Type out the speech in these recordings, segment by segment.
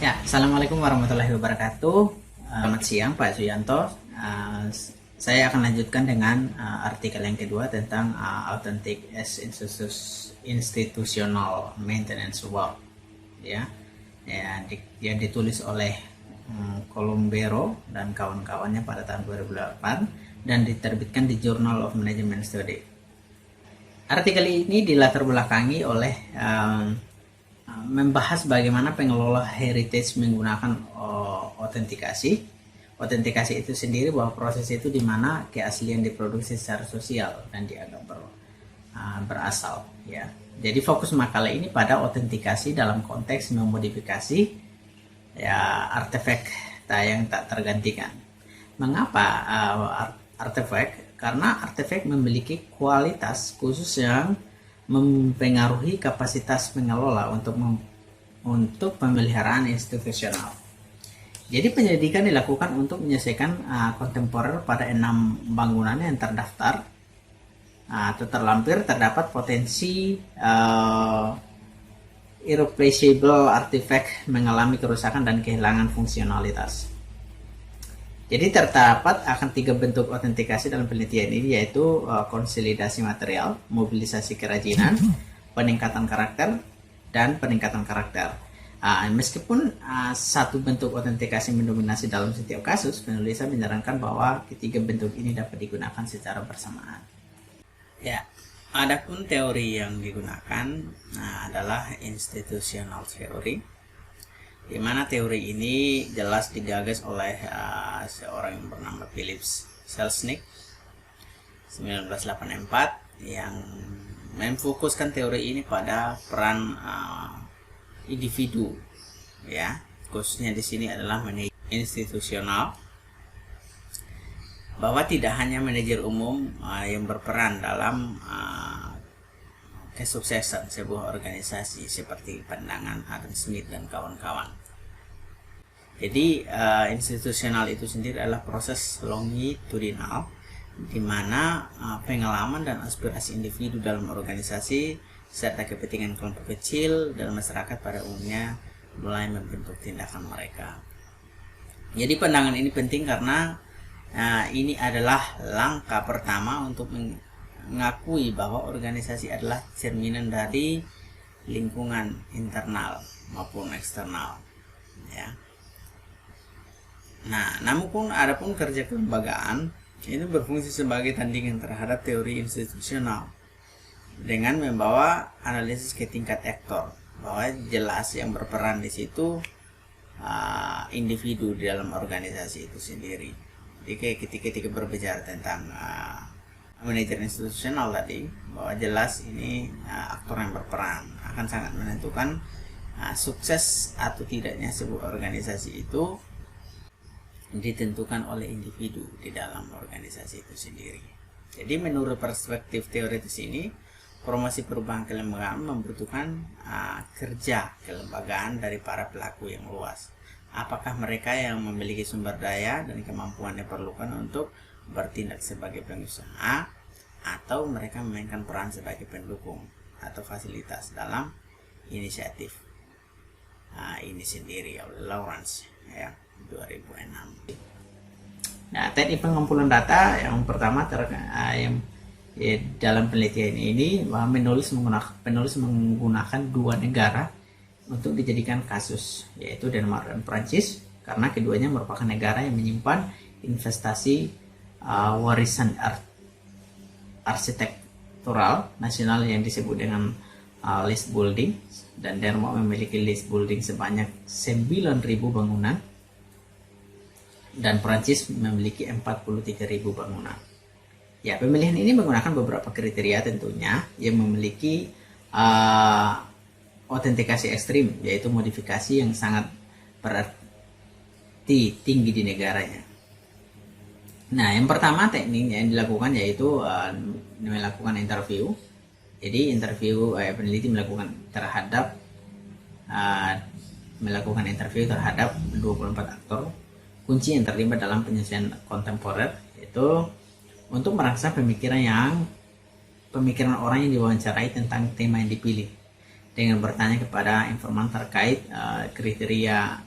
Ya, Assalamualaikum warahmatullahi wabarakatuh. Selamat siang Pak Suyanto. Saya akan lanjutkan dengan artikel yang kedua tentang Authentic as Institutional Maintenance Work. Yang ditulis oleh Columbero dan kawan-kawannya pada tahun 2008 dan diterbitkan di Journal of Management Study. Artikel ini dilatar belakangi oleh membahas bagaimana pengelola heritage menggunakan autentikasi. Autentikasi itu sendiri bahwa proses itu di mana keaslian diproduksi secara sosial dan dianggap berasal. Ya. Jadi fokus makalah ini pada autentikasi dalam konteks memodifikasi artefak yang tak tergantikan. Mengapa artefak? Karena artefak memiliki kualitas khusus yang mempengaruhi kapasitas pengelola untuk pemeliharaan institusional. Jadi penyelidikan dilakukan untuk menyelesaikan kontemporer pada 6 bangunan yang terdaftar atau terlampir terdapat potensi irreplaceable artifact mengalami kerusakan dan kehilangan fungsionalitas. Jadi terdapat akan 3 bentuk autentikasi dalam penelitian ini, yaitu konsolidasi material, mobilisasi kerajinan, peningkatan karakter, dan peningkatan karakter. Meskipun satu bentuk autentikasi mendominasi dalam setiap kasus, penulisan menyarankan bahwa ketiga bentuk ini dapat digunakan secara bersamaan. Ya, adapun teori yang digunakan adalah institutional theory, di mana teori ini jelas digagas oleh seorang yang bernama Philip Selznick 1984 yang memfokuskan teori ini pada peran individu, ya, khususnya di sini adalah manajer institusional, bahwa tidak hanya manajer umum yang berperan dalam kesuksesan sebuah organisasi seperti pandangan Adam Smith dan kawan-kawan. Jadi institusional itu sendiri adalah proses longitudinal di mana pengalaman dan aspirasi individu dalam organisasi serta kepentingan kelompok kecil dan masyarakat pada umumnya mulai membentuk tindakan mereka. Jadi pandangan ini penting karena ini adalah langkah pertama untuk mengakui bahwa organisasi adalah cerminan dari lingkungan internal maupun eksternal, ya. Nah, namun adapun kerja kelembagaan ini berfungsi sebagai tandingan terhadap teori institusional dengan membawa analisis ke tingkat aktor, bahwa jelas yang berperan di situ individu di dalam organisasi itu sendiri. Jadi ketika berbicara tentang manajer institusional tadi, bahwa jelas ini aktor yang berperan akan sangat menentukan sukses atau tidaknya sebuah organisasi itu ditentukan oleh individu di dalam organisasi itu sendiri. Jadi menurut perspektif teoritis ini, promosi perubahan kelembagaan membutuhkan kerja kelembagaan dari para pelaku yang luas. Apakah mereka yang memiliki sumber daya dan kemampuan yang diperlukan untuk bertindak sebagai pengusaha, atau mereka memainkan peran sebagai pendukung atau fasilitas dalam inisiatif ini sendiri oleh Lawrence, ya, 2006. Nah, teknik pengumpulan data yang pertama dalam penelitian ini bahwa penulis menggunakan 2 negara untuk dijadikan kasus, yaitu Denmark dan Prancis, karena keduanya merupakan negara yang menyimpan investasi warisan arsitektural nasional yang disebut dengan list building, dan Denmark memiliki list building sebanyak 9.000 bangunan dan Prancis memiliki 43.000 bangunan. Ya, pemilihan ini menggunakan beberapa kriteria tentunya yang memiliki autentikasi ekstrim, yaitu modifikasi yang sangat berarti tinggi di negaranya. Nah, yang pertama teknik yang dilakukan yaitu melakukan interview. Jadi peneliti melakukan interview terhadap 24 aktor kunci yang terlibat dalam penyelesaian kontemporer, yaitu untuk merangsang pemikiran orang yang diwawancarai tentang tema yang dipilih dengan bertanya kepada informan terkait kriteria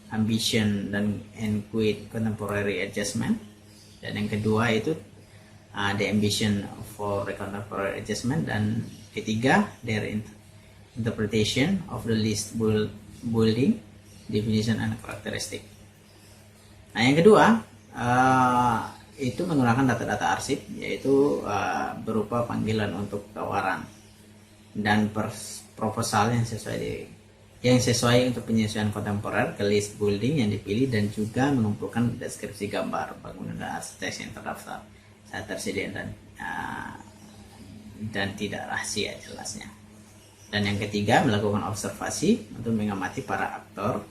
ambition dan quit contemporary adjustment. Dan yang kedua itu the ambition for contemporary adjustment, dan ketiga their interpretation of the list building definition and characteristic. Nah, yang kedua itu menggunakan data-data arsip, yaitu berupa panggilan untuk tawaran dan proposal yang sesuai untuk penyesuaian kontemporer ke list building yang dipilih, dan juga mengumpulkan deskripsi gambar bangunan dan arsitek yang terdaftar saat tersedia dan tidak rahasia jelasnya. Dan yang ketiga, melakukan observasi untuk mengamati para aktor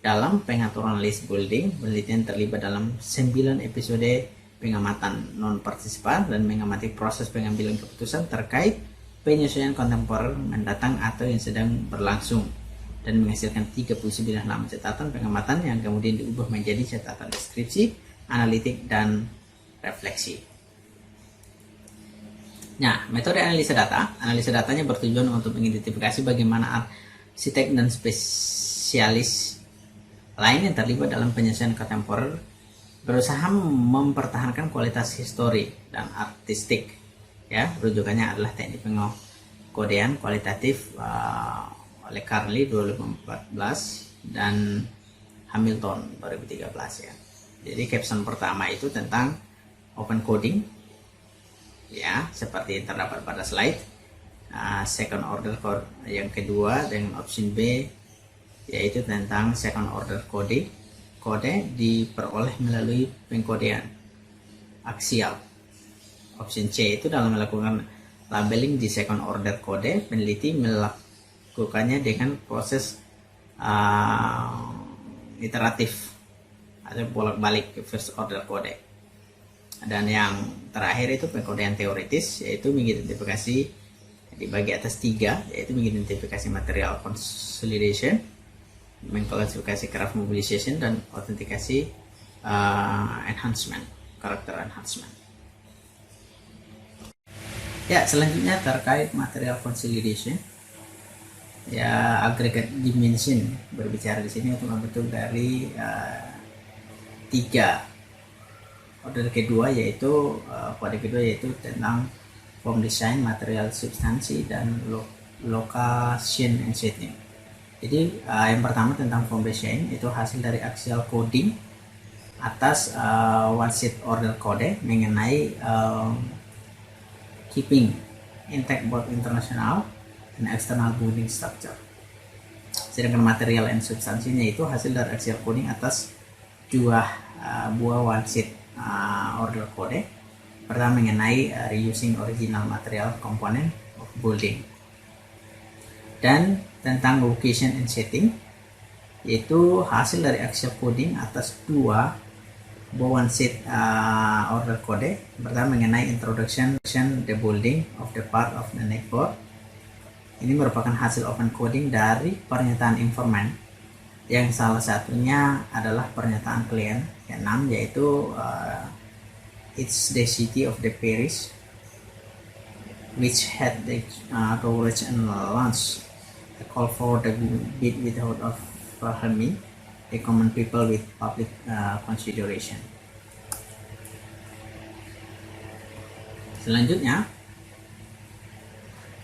dalam pengaturan list building. Penelitian terlibat dalam 9 episode pengamatan non-partisipan dan mengamati proses pengambilan keputusan terkait penyesuaian kontemporer mendatang atau yang sedang berlangsung, dan menghasilkan 39 halaman catatan pengamatan yang kemudian diubah menjadi catatan deskripsi, analitik, dan refleksi. Nah, metode analisa data. Analisa datanya bertujuan untuk mengidentifikasi bagaimana arsitek dan spesialis lain yang terlibat dalam penyesuaian kontemporer berusaha mempertahankan kualitas histori dan artistik. Ya, rujukannya adalah teknik pengkodean kualitatif oleh Carly 2014 dan Hamilton 2013 ya. Jadi caption pertama itu tentang open coding ya, seperti yang terdapat pada slide. Second order code yang kedua dengan option B yaitu tentang second order kode diperoleh melalui pengkodean aksial. Option C itu dalam melakukan labeling di second order kode, peneliti melakukannya dengan proses iteratif atau bolak-balik ke first order kode. Dan yang terakhir itu pengkodean teoritis, yaitu mengidentifikasi dibagi atas 3, yaitu mengidentifikasi material consolidation, mengklasifikasi craft mobilization, dan autentikasi enhancement, character enhancement. Ya, selanjutnya terkait material consolidation. Ya, aggregate dimension berbicara di sini untuk membentuk dari 3 order kedua, yaitu kode kedua yaitu tentang form design, material substansi, dan location and setting. Jadi yang pertama tentang form design itu hasil dari axial coding atas one sheet order kode mengenai keeping intact both international and external building structure. Sedangkan material and substansinya itu hasil dari axial coding atas 2 buah one sheet order kode. Pertama mengenai reusing original material component of building, dan tentang location and setting yaitu hasil dari axial coding atas 2 one sheet order kode. Pertama mengenai introduction the building of the part of the network. Ini merupakan hasil open coding dari pernyataan informan, yang salah satunya adalah pernyataan klien ke-6, yaitu it's the city of the parish which had the coverage and launch a call for the bid without of harming the common people with public consideration. Selanjutnya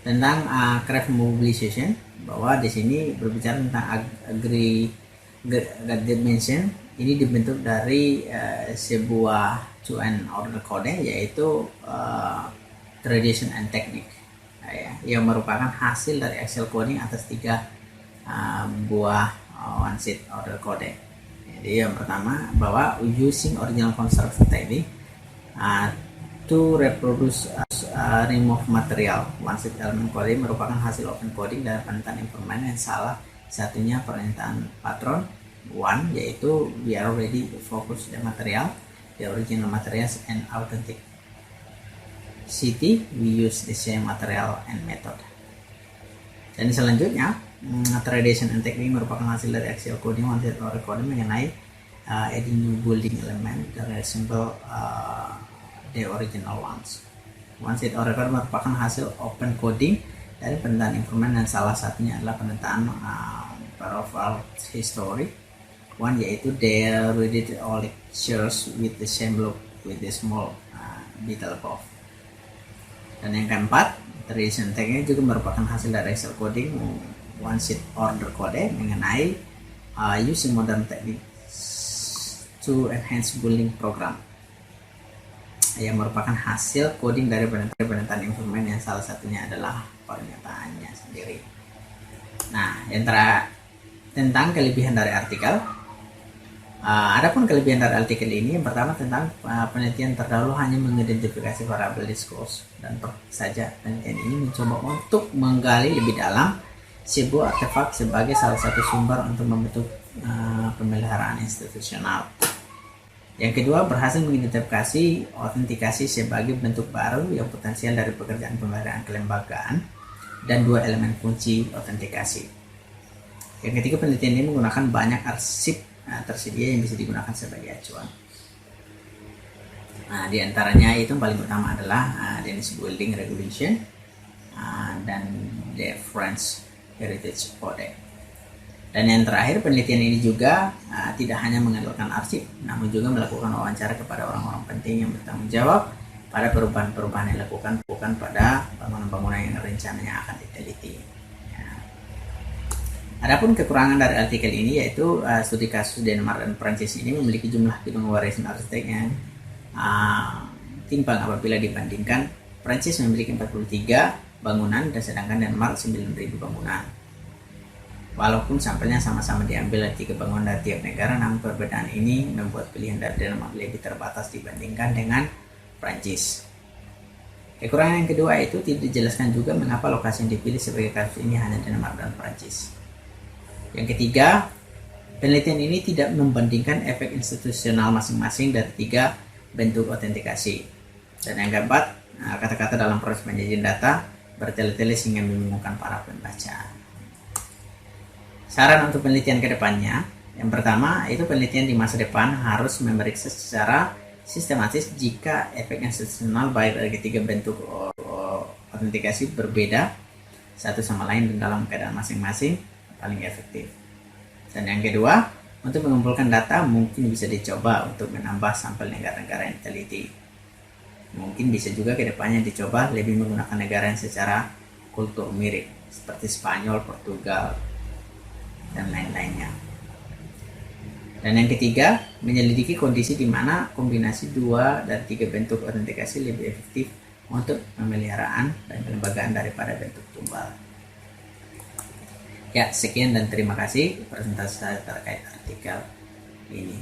tentang craft mobilization, bahwa di sini berbicara tentang aggregate dimension. Ini dibentuk dari sebuah cuan order code, yaitu tradition and technique, yang merupakan hasil dari axial coding atas 3 buah one sheet order code. Jadi yang pertama bahwa using original construction technique to reproduce remove material one sheet element coding merupakan hasil open coding dari pernyataan informan yang salah satunya pernyataan patron 1, yaitu we are already focus the material, the original materials and authentic city, we use the same material and method. Dan selanjutnya tradition and technique merupakan hasil dari axial coding one sheet order coding mengenai adding new building element that resemble the original ones. One sheet order code merupakan hasil open coding dari pernyataan informan dan salah satunya adalah pernyataan profile history one, yaitu their related all lectures with the same look with the small detail above. Dan yang keempat, tradition tag-nya juga merupakan hasil dari Excel coding one sheet order code mengenai using modern techniques to enhance building program, yang merupakan hasil coding dari penataan instrumen yang salah satunya adalah pernyataannya sendiri. Nah, yang tentang kelebihan dari artikel. Adapun kelebihan dari artikel ini, yang pertama tentang penelitian terdahulu hanya mengidentifikasi variabel discourse, dan saja penelitian ini mencoba untuk menggali lebih dalam sebuah artefak sebagai salah satu sumber untuk membentuk pemeliharaan institusional. Yang kedua, berhasil mengidentifikasi autentikasi sebagai bentuk baru yang potensial dari pekerjaan pemeliharaan kelembagaan dan dua elemen kunci autentikasi. Yang ketiga, penelitian ini menggunakan banyak arsip tersedia yang bisa digunakan sebagai acuan. Di antaranya itu yang paling utama adalah Danish Building Regulation dan the French Heritage Code. Dan yang terakhir, penelitian ini juga tidak hanya mengandalkan arsip, namun juga melakukan wawancara kepada orang-orang penting yang bertanggung jawab pada perubahan-perubahan yang dilakukan pada bangunan-bangunan yang rencananya akan diteliti. Adapun kekurangan dari artikel ini yaitu studi kasus Denmark dan Prancis ini memiliki jumlah gedung warisan arsitek yang timpang apabila dibandingkan. Prancis memiliki 43 bangunan dan sedangkan Denmark 9.000 bangunan. Walaupun sampelnya sama-sama diambil dari 3 bangunan dari tiap negara, namun perbedaan ini membuat pilihan dari Denmark lebih terbatas dibandingkan dengan Prancis. Kekurangan yang kedua itu tidak dijelaskan juga mengapa lokasi yang dipilih sebagai kasus ini hanya Denmark dan Prancis. Yang ketiga, penelitian ini tidak membandingkan efek institusional masing-masing dari 3 bentuk autentikasi. Dan yang keempat, kata-kata dalam proses penyajian data bertele-tele sehingga membingungkan para pembaca. Saran untuk penelitian ke depannya, yang pertama itu penelitian di masa depan harus memeriksa secara sistematis jika efek institusional baik dari ketiga bentuk autentikasi berbeda satu sama lain dan dalam keadaan masing-masing paling efektif. Dan yang kedua, untuk mengumpulkan data mungkin bisa dicoba untuk menambah sampel negara-negara yang diteliti. Mungkin bisa juga kedepannya dicoba lebih menggunakan negara yang secara kultur mirip seperti Spanyol, Portugal, dan lain-lainnya. Dan yang ketiga, menyelidiki kondisi di mana kombinasi 2 dan 3 bentuk autentikasi lebih efektif untuk pemeliharaan dan kelembagaan daripada bentuk tumbal. Ya, sekian dan terima kasih presentasi saya terkait artikel ini.